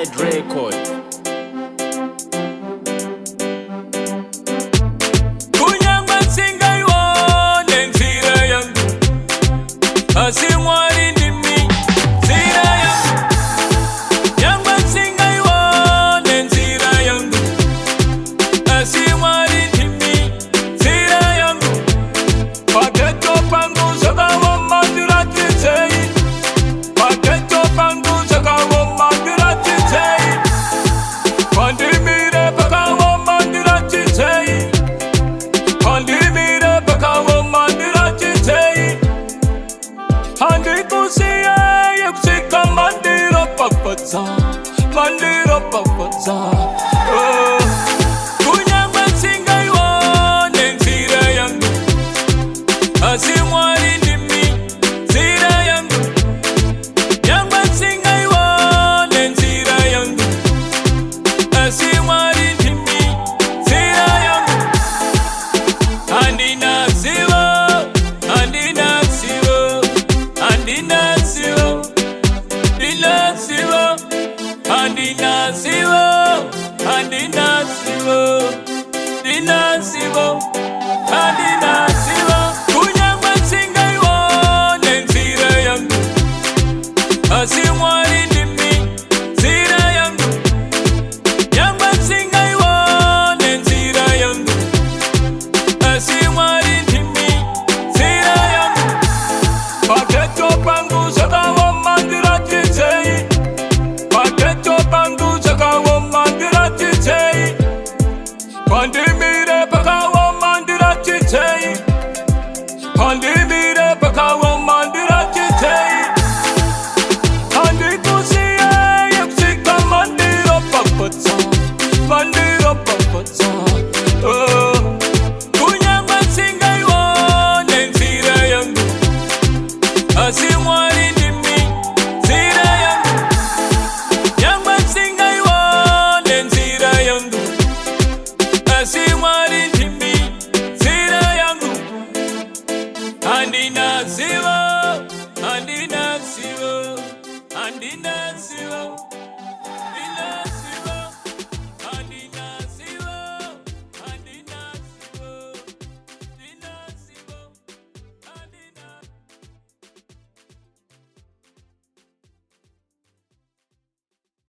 Inside Record. Kunyamba singa iwone nzira yangu, asimwari ndimi nzira yangu. Nyamba singa iwone nzira yangu, asimwari ndimi nzira yangu. Paketo pangu saka wamandira titei, paketo pangu saka wamandira titei. Pandimire paka wamandira titei, pandimire paka wamandira titei. Handi kusiye yuksika mandira papaza, mandira papaza.